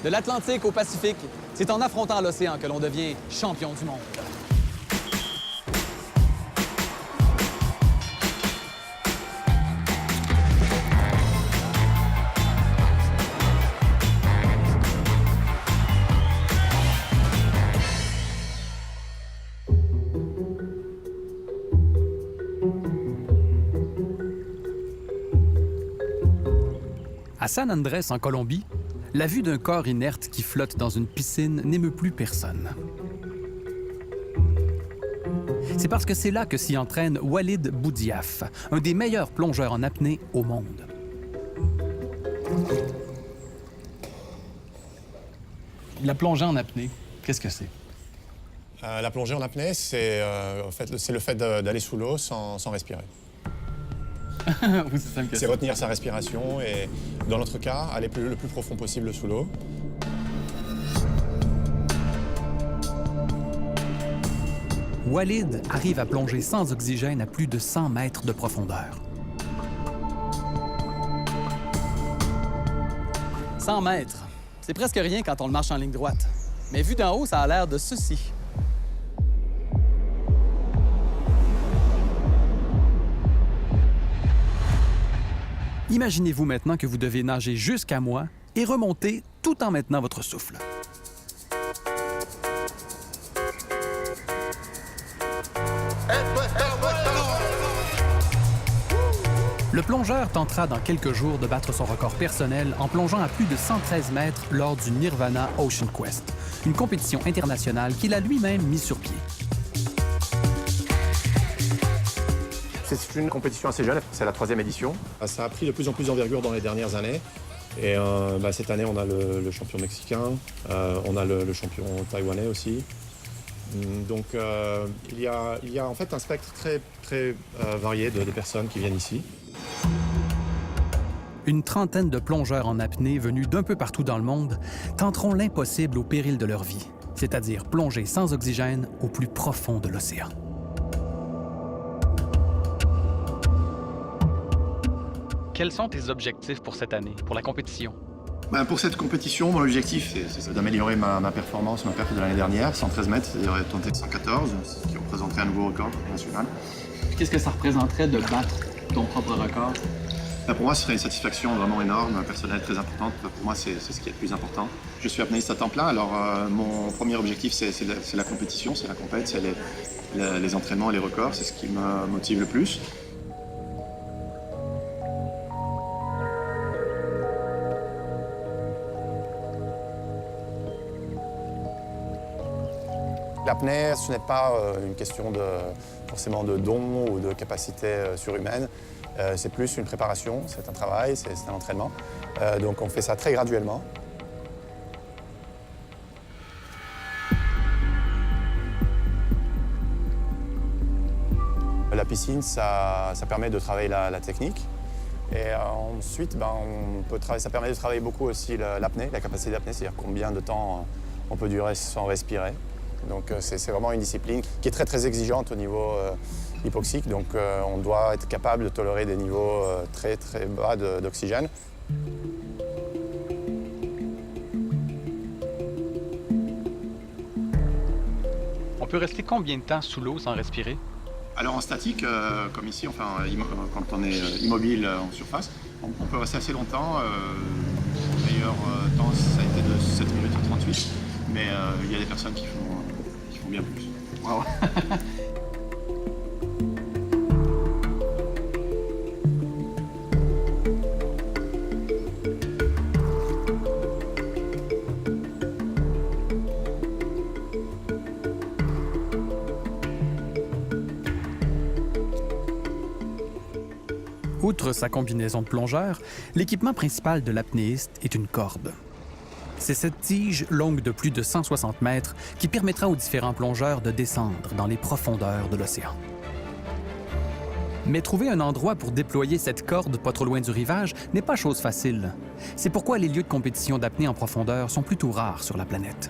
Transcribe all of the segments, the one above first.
De l'Atlantique au Pacifique, c'est en affrontant l'océan que l'on devient champion du monde. À San Andrés, en Colombie, la vue d'un corps inerte qui flotte dans une piscine n'émeut plus personne. C'est parce que c'est là que s'y entraîne Walid Boudiaf, un des meilleurs plongeurs en apnée au monde. La plongée en apnée, qu'est-ce que c'est? La plongée en apnée, c'est le fait d'aller sous l'eau sans respirer. Oui, c'est simple que C'est ça. retenir sa respiration et, dans notre cas, aller le plus profond possible sous l'eau. Walid arrive à plonger sans oxygène à plus de 100 mètres de profondeur. 100 mètres, c'est presque rien quand on le marche en ligne droite. Mais vu d'en haut, ça a l'air de ceci. Imaginez-vous maintenant que vous devez nager jusqu'à moi et remonter tout en maintenant votre souffle. Le plongeur tentera dans quelques jours de battre son record personnel en plongeant à plus de 113 mètres lors du Nirvana Ocean Quest, une compétition internationale qu'il a lui-même mis sur pied. C'est une compétition assez jeune, c'est la 3e édition. Ça a pris de plus en plus d'envergure dans les dernières années. Et cette année, on a le champion mexicain, on a le champion taïwanais aussi. Donc il y a en fait un spectre très varié de personnes qui viennent ici. Une trentaine de plongeurs en apnée venus d'un peu partout dans le monde tenteront l'impossible au péril de leur vie, c'est-à-dire plonger sans oxygène au plus profond de l'océan. Quels sont tes objectifs pour cette année, pour la compétition? Pour cette compétition, mon objectif, c'est d'améliorer ma performance, ma perf de l'année dernière, 113 mètres, c'est-à-dire tenter 114, ce qui représenterait un nouveau record national. Qu'est-ce que ça représenterait de battre ton propre record? Pour moi, ce serait une satisfaction vraiment énorme, personnelle, très importante. Pour moi, c'est ce qui est le plus important. Je suis apnéiste à temps plein, alors mon premier objectif, c'est la compétition, c'est la compète, c'est les entraînements et les records, c'est ce qui me motive le plus. L'apnée, ce n'est pas une question forcément de don ou de capacité surhumaine. C'est plus une préparation, c'est un travail, c'est un entraînement. Donc on fait ça très graduellement. La piscine, ça permet de travailler la technique. Et ensuite, ça permet de travailler beaucoup aussi l'apnée, la capacité d'apnée, c'est-à-dire combien de temps on peut durer sans respirer. Donc c'est vraiment une discipline qui est très exigeante au niveau hypoxique. Donc on doit être capable de tolérer des niveaux très bas d'oxygène. On peut rester combien de temps sous l'eau sans respirer? Alors en statique, comme ici, quand on est immobile en surface, on peut rester assez longtemps. Le meilleur temps, ça a été de 7 minutes et 38. Mais il y a des personnes qui font bien plus. Wow. Outre sa combinaison de plongeur, l'équipement principal de l'apnéiste est une corde. C'est cette tige longue de plus de 160 mètres qui permettra aux différents plongeurs de descendre dans les profondeurs de l'océan. Mais trouver un endroit pour déployer cette corde pas trop loin du rivage n'est pas chose facile. C'est pourquoi les lieux de compétition d'apnée en profondeur sont plutôt rares sur la planète.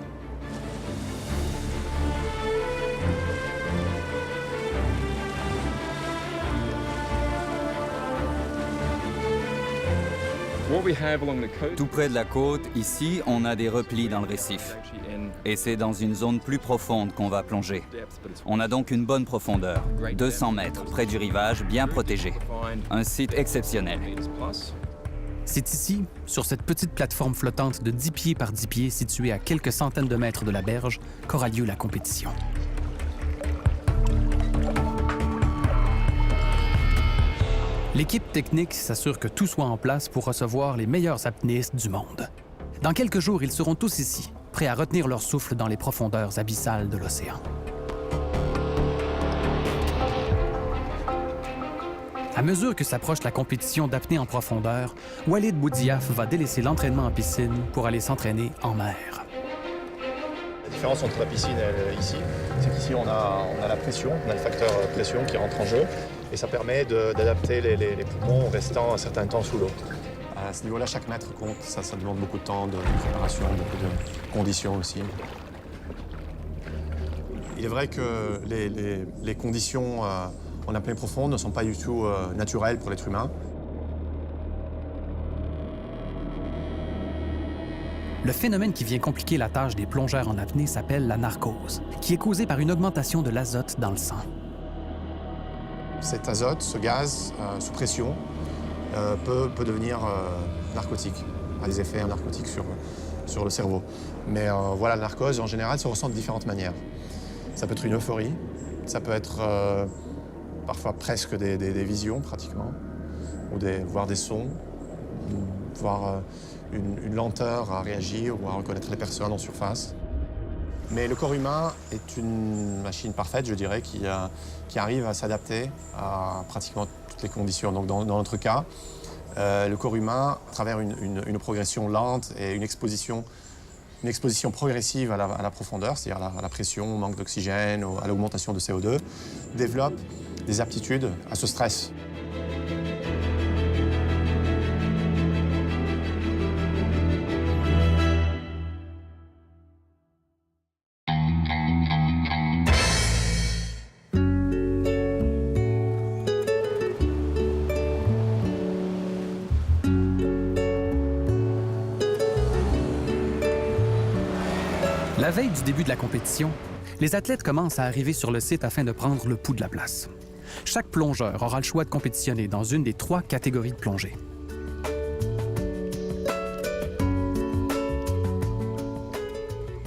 Tout près de la côte, ici, on a des replis dans le récif. Et c'est dans une zone plus profonde qu'on va plonger. On a donc une bonne profondeur, 200 mètres, près du rivage, bien protégé. Un site exceptionnel. C'est ici, sur cette petite plateforme flottante de 10 pieds par 10 pieds située à quelques centaines de mètres de la berge, qu'aura lieu la compétition. L'équipe technique s'assure que tout soit en place pour recevoir les meilleurs apnéistes du monde. Dans quelques jours, ils seront tous ici, prêts à retenir leur souffle dans les profondeurs abyssales de l'océan. À mesure que s'approche la compétition d'apnée en profondeur, Walid Boudiaf va délaisser l'entraînement en piscine pour aller s'entraîner en mer. La différence entre la piscine et ici, c'est qu'ici on a la pression, on a le facteur pression qui rentre en jeu et ça permet d'adapter les poumons en restant un certain temps sous l'eau. À ce niveau-là, chaque mètre compte, ça demande beaucoup de temps de préparation, beaucoup de conditions aussi. Il est vrai que les conditions en apnée profonde ne sont pas du tout naturelles pour l'être humain. Le phénomène qui vient compliquer la tâche des plongeurs en apnée s'appelle la narcose, qui est causée par une augmentation de l'azote dans le sang. Cet azote, ce gaz sous pression, peut devenir narcotique, a des effets narcotiques sur le cerveau. Mais voilà, la narcose, en général, se ressent de différentes manières. Ça peut être une euphorie, ça peut être parfois presque des visions, pratiquement, ou voire des sons, voire une lenteur à réagir ou à reconnaître les personnes en surface. Mais le corps humain est une machine parfaite, je dirais, qui arrive à s'adapter à pratiquement toutes les conditions. Donc dans notre cas, le corps humain, à travers une progression lente et une exposition progressive à la profondeur, c'est-à-dire à la pression, au manque d'oxygène, à l'augmentation de CO2, développe des aptitudes à ce stress. La veille du début de la compétition, les athlètes commencent à arriver sur le site afin de prendre le pouls de la place. Chaque plongeur aura le choix de compétitionner dans une des 3 catégories de plongée.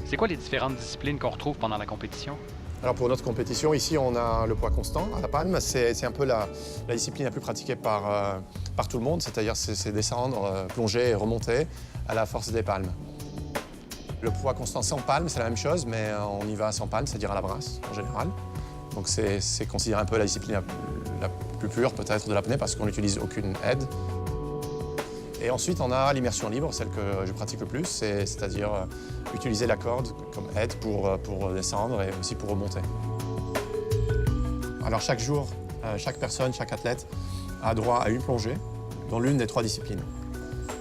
C'est quoi les différentes disciplines qu'on retrouve pendant la compétition? Alors pour notre compétition, ici, on a le poids constant à la palme. C'est un peu la discipline la plus pratiquée par tout le monde, c'est-à-dire c'est descendre, plonger et remonter à la force des palmes. Le poids constant sans palme, c'est la même chose, mais on y va sans palme, c'est-à-dire à la brasse en général. Donc c'est considéré un peu la discipline la plus pure peut-être de l'apnée parce qu'on n'utilise aucune aide. Et ensuite, on a l'immersion libre, celle que je pratique le plus, c'est-à-dire utiliser la corde comme aide pour descendre et aussi pour remonter. Alors chaque jour, chaque personne, chaque athlète a droit à une plongée dans l'une des 3 disciplines.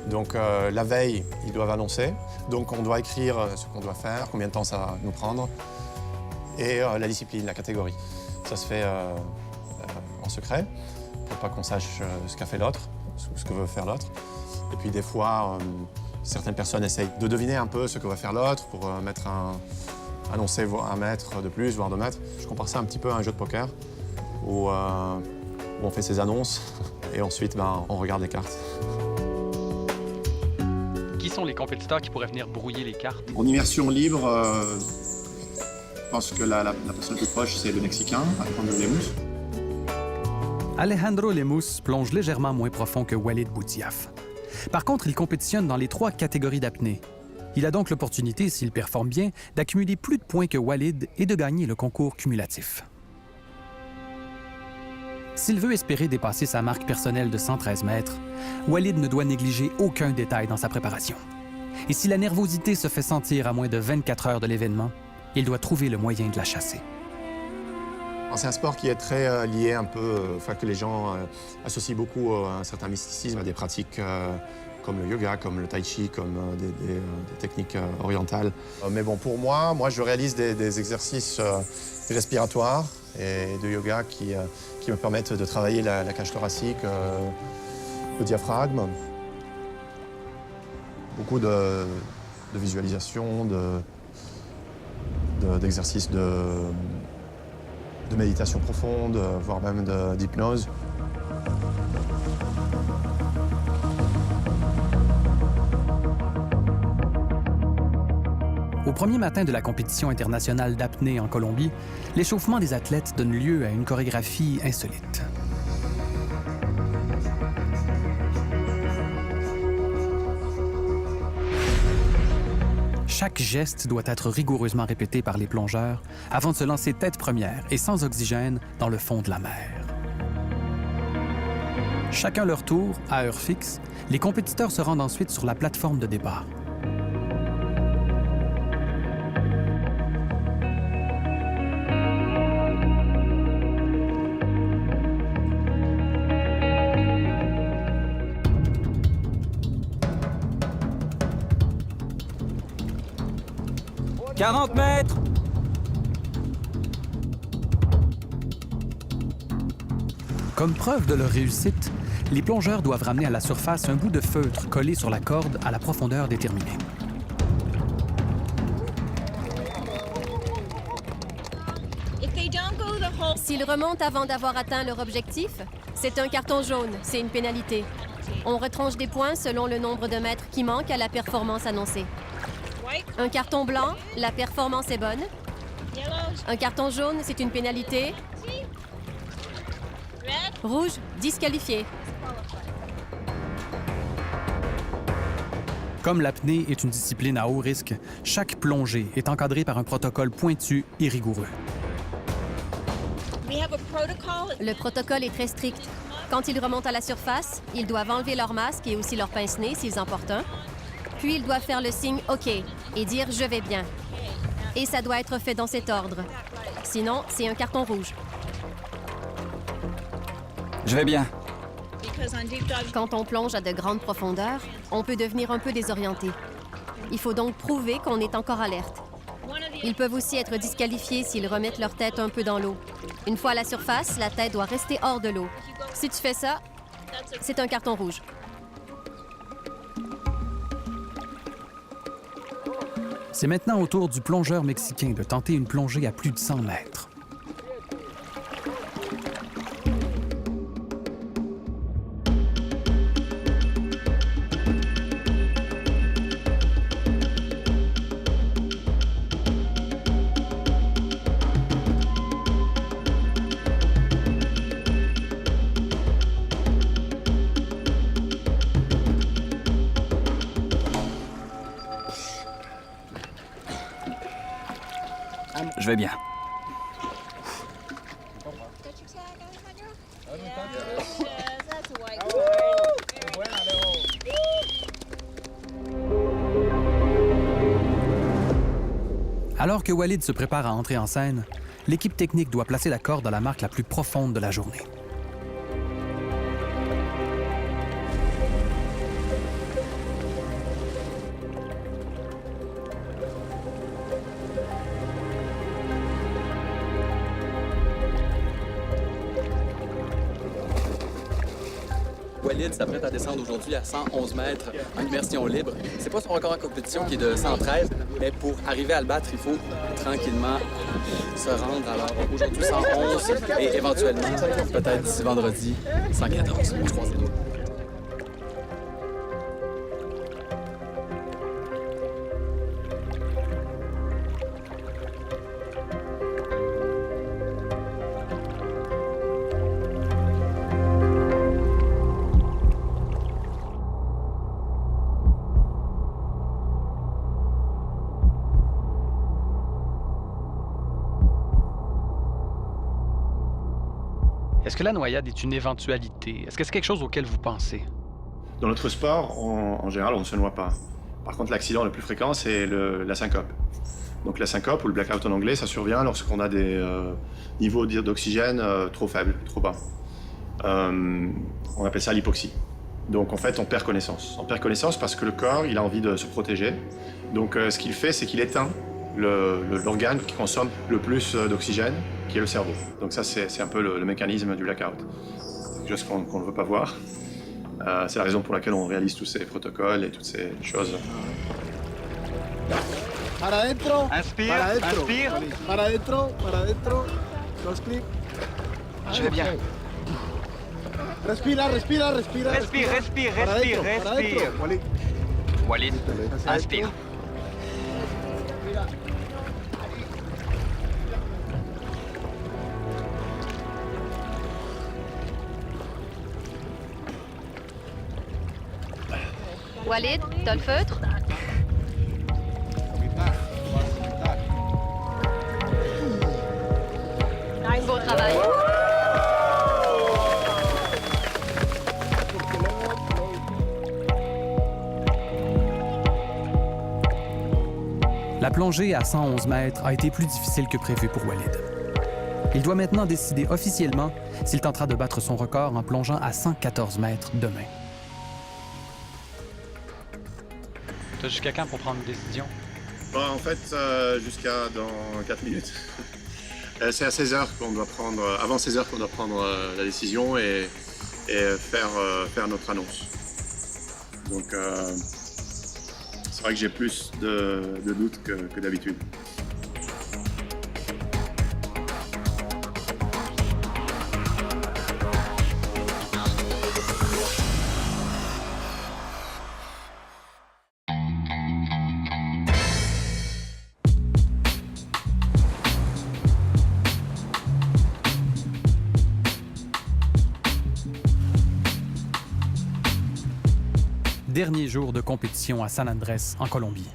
Donc la veille, ils doivent annoncer, donc on doit écrire ce qu'on doit faire, combien de temps ça va nous prendre, et la discipline, la catégorie. Ça se fait en secret, pour pas qu'on sache ce qu'a fait l'autre, ce que veut faire l'autre. Et puis des fois, certaines personnes essayent de deviner un peu ce que va faire l'autre pour annoncer 1 mètre de plus, voire 2 mètres. Je compare ça un petit peu à un jeu de poker où on fait ses annonces et ensuite on regarde les cartes. Qui sont les compétiteurs qui pourraient venir brouiller les cartes? En immersion libre, je pense que la personne plus proche, c'est le Mexicain, Alejandro Lemus. Alejandro Lemus plonge légèrement moins profond que Walid Boudiaf. Par contre, il compétitionne dans les 3 catégories d'apnée. Il a donc l'opportunité, s'il performe bien, d'accumuler plus de points que Walid et de gagner le concours cumulatif. S'il veut espérer dépasser sa marque personnelle de 113 mètres, Walid ne doit négliger aucun détail dans sa préparation. Et si la nervosité se fait sentir à moins de 24 heures de l'événement, il doit trouver le moyen de la chasser. C'est un sport qui est très lié un peu, que les gens associent beaucoup à un certain mysticisme, à des pratiques comme le yoga, comme le tai chi, comme des techniques orientales. Mais bon, pour moi je réalise des exercices respiratoires et de yoga qui me permettent de travailler la cage thoracique, le diaphragme, beaucoup de visualisation, d'exercices de méditation profonde, voire même d'hypnose. Au premier matin de la compétition internationale d'apnée en Colombie, l'échauffement des athlètes donne lieu à une chorégraphie insolite. Chaque geste doit être rigoureusement répété par les plongeurs avant de se lancer tête première et sans oxygène dans le fond de la mer. Chacun leur tour, à heure fixe, les compétiteurs se rendent ensuite sur la plateforme de départ. « 40 mètres! » Comme preuve de leur réussite, les plongeurs doivent ramener à la surface un bout de feutre collé sur la corde à la profondeur déterminée. S'ils remontent avant d'avoir atteint leur objectif, c'est un carton jaune, c'est une pénalité. On retranche des points selon le nombre de mètres qui manquent à la performance annoncée. Un carton blanc, la performance est bonne. Un carton jaune, c'est une pénalité. Rouge, disqualifié. Comme l'apnée est une discipline à haut risque, chaque plongée est encadrée par un protocole pointu et rigoureux. Le protocole est très strict. Quand ils remontent à la surface, ils doivent enlever leur masque et aussi leur pince-nez s'ils en portent un. Puis ils doivent faire le signe « OK » et dire « Je vais bien ». Et ça doit être fait dans cet ordre. Sinon, c'est un carton rouge. Je vais bien. Quand on plonge à de grandes profondeurs, on peut devenir un peu désorienté. Il faut donc prouver qu'on est encore alerte. Ils peuvent aussi être disqualifiés s'ils remettent leur tête un peu dans l'eau. Une fois à la surface, la tête doit rester hors de l'eau. Si tu fais ça, c'est un carton rouge. C'est maintenant au tour du plongeur mexicain de tenter une plongée à plus de 100 mètres. Je vais bien. Alors que Walid se prépare à entrer en scène, l'équipe technique doit placer la corde à la marque la plus profonde de la journée. Walid s'apprête à descendre aujourd'hui à 111 mètres en immersion libre. C'est pas son record en compétition qui est de 113, mais pour arriver à le battre, il faut tranquillement se rendre. Alors aujourd'hui 111 et éventuellement, peut-être d'ici vendredi, 114. On se croise les doigts. Est-ce que la noyade est une éventualité? Est-ce que c'est quelque chose auquel vous pensez? Dans notre sport, en général, on ne se noie pas. Par contre, l'accident le plus fréquent, c'est la syncope. Donc la syncope, ou le blackout en anglais, ça survient lorsqu'on a des niveaux d'oxygène trop faibles, trop bas. On appelle ça l'hypoxie. Donc en fait, on perd connaissance. On perd connaissance parce que le corps, il a envie de se protéger. Donc ce qu'il fait, c'est qu'il éteint l'organe qui consomme le plus d'oxygène, qui est le cerveau. Donc ça, c'est un peu le mécanisme du blackout. C'est quelque chose qu'on ne veut pas voir. C'est la raison pour laquelle on réalise tous ces protocoles et toutes ces choses. Para adentro. Inspire, Para adentro. inspire. Para adentro. Para adentro. Dos clics. Je vais bien. Respira, respira, respira. Respire, respire, Para respire, adentro, para respire. adentro. Walid. Walid, inspire. Walid, t'as le feutre? Beau travail. La plongée à 111 mètres a été plus difficile que prévu pour Walid. Il doit maintenant décider officiellement s'il tentera de battre son record en plongeant à 114 mètres demain. T'as jusqu'à quand pour prendre une décision? En fait, jusqu'à dans 4 minutes. C'est à 16h qu'on doit prendre, avant 16h qu'on doit prendre la décision et faire notre annonce. Donc, c'est vrai que j'ai plus de doutes que d'habitude. Dernier jour de compétition à San Andrés, en Colombie,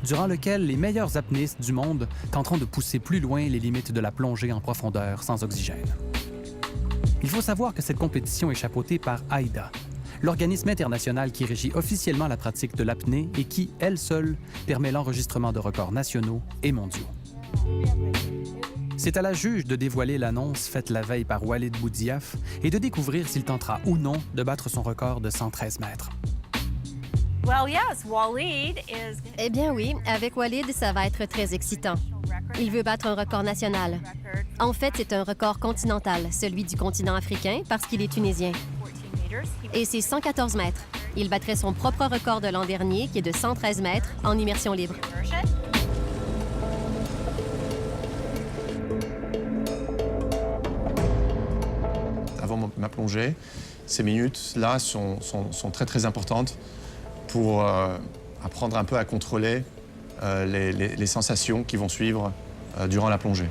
durant lequel les meilleurs apnéistes du monde tenteront de pousser plus loin les limites de la plongée en profondeur sans oxygène. Il faut savoir que cette compétition est chapeautée par AIDA, l'organisme international qui régit officiellement la pratique de l'apnée et qui, elle seule, permet l'enregistrement de records nationaux et mondiaux. C'est à la juge de dévoiler l'annonce faite la veille par Walid Boudiaf et de découvrir s'il tentera ou non de battre son record de 113 mètres. Well, yes, Walid is... Eh bien oui, avec Walid, ça va être très excitant. Il veut battre un record national. En fait, c'est un record continental, celui du continent africain, parce qu'il est tunisien. Et c'est 114 mètres. Il battrait son propre record de l'an dernier, qui est de 113 mètres, en immersion libre. Avant ma plongée, ces minutes-là sont très très importantes pour apprendre un peu à contrôler les sensations qui vont suivre durant la plongée.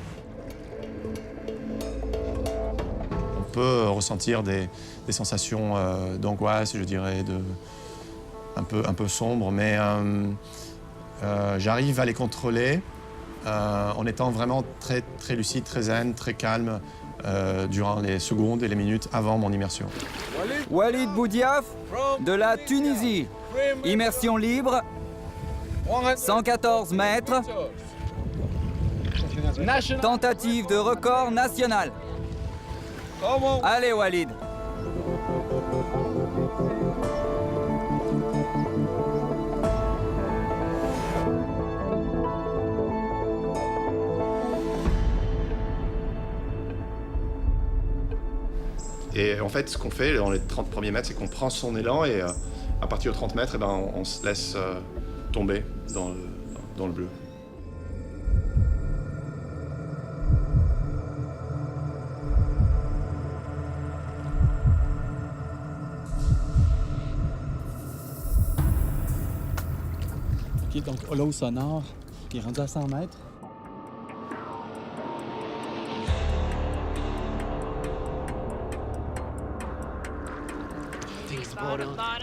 On peut ressentir des sensations d'angoisse, je dirais, un peu sombres, mais j'arrive à les contrôler en étant vraiment très, très lucide, très zen, très calme durant les secondes et les minutes avant mon immersion. Walid Boudiaf, de la Tunisie. Immersion libre, 114 mètres. Tentative de record national. Allez, Walid. Et en fait, ce qu'on fait dans les 30 premiers mètres, c'est qu'on prend son élan et à partir de 30 mètres, on se laisse tomber dans le bleu. OK, donc l'eau sonore qui est rendu à 100 mètres.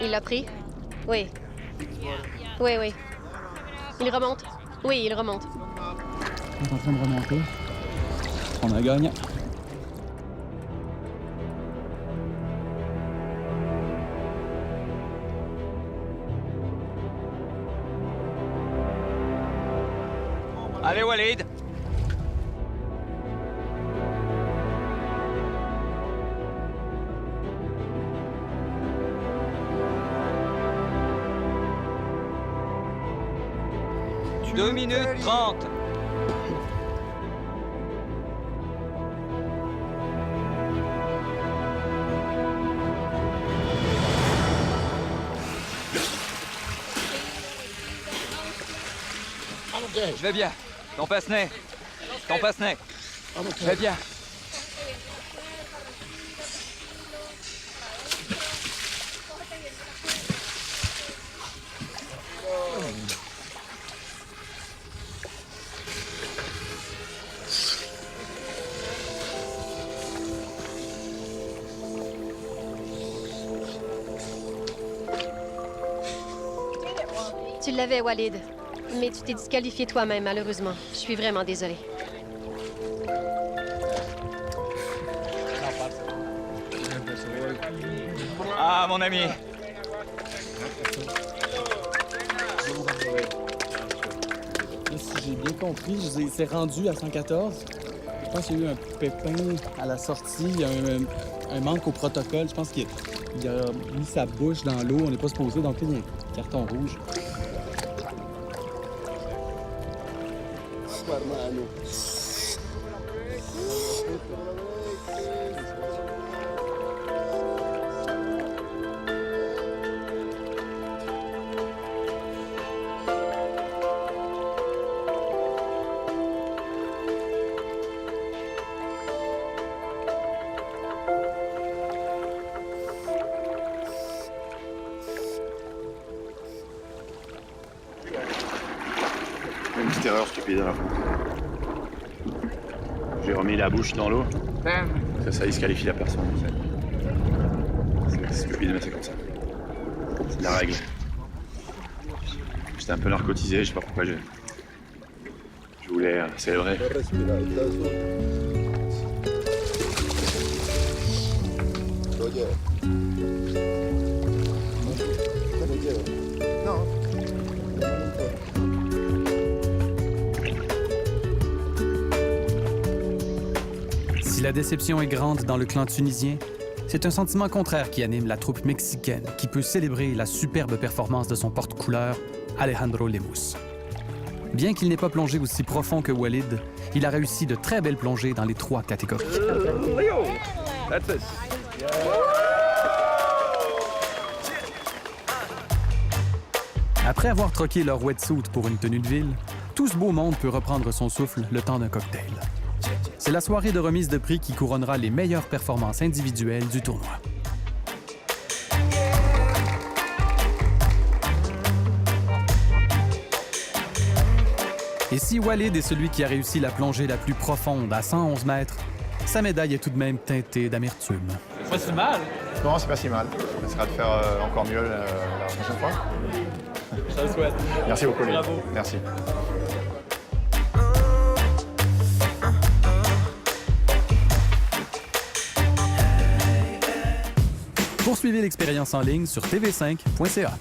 Il l'a pris? Oui. Oui, oui. Il remonte? Oui, il remonte. On est en train de remonter. On a gagné. Allez, Walid. Deux minutes 30. Je vais bien. Ton passe-nez. Ton passe-nez. Je vais bien. Tu l'avais, Walid. Mais tu t'es disqualifié toi-même, malheureusement. Je suis vraiment désolée. Ah, mon ami. Là, si j'ai bien compris, c'est rendu à 114. Je pense qu'il y a eu un pépin à la sortie. Il y a un manque au protocole. Je pense qu'il a mis sa bouche dans l'eau. On n'est pas supposé, donc il y a un carton rouge. Une petite erreur stupide à la fin. J'ai remis la bouche dans l'eau. Ça disqualifie la personne. C'est stupide, mais c'est comme ça. C'est la règle. J'étais un peu narcotisé, je sais pas pourquoi je voulais célébrer. Si la déception est grande dans le clan tunisien, c'est un sentiment contraire qui anime la troupe mexicaine qui peut célébrer la superbe performance de son porte-couleur, Alejandro Lemus. Bien qu'il n'ait pas plongé aussi profond que Walid, il a réussi de très belles plongées dans les 3 catégories. Après avoir troqué leur wetsuit pour une tenue de ville, tout ce beau monde peut reprendre son souffle le temps d'un cocktail. C'est la soirée de remise de prix qui couronnera les meilleures performances individuelles du tournoi. Et si Walid est celui qui a réussi la plongée la plus profonde à 111 mètres, sa médaille est tout de même teintée d'amertume. C'est pas si mal. Non, c'est pas si mal. On essaiera de faire encore mieux la prochaine fois. Je le souhaite. Merci beaucoup, les gars. Bravo. Merci. Poursuivez l'expérience en ligne sur tv5.ca.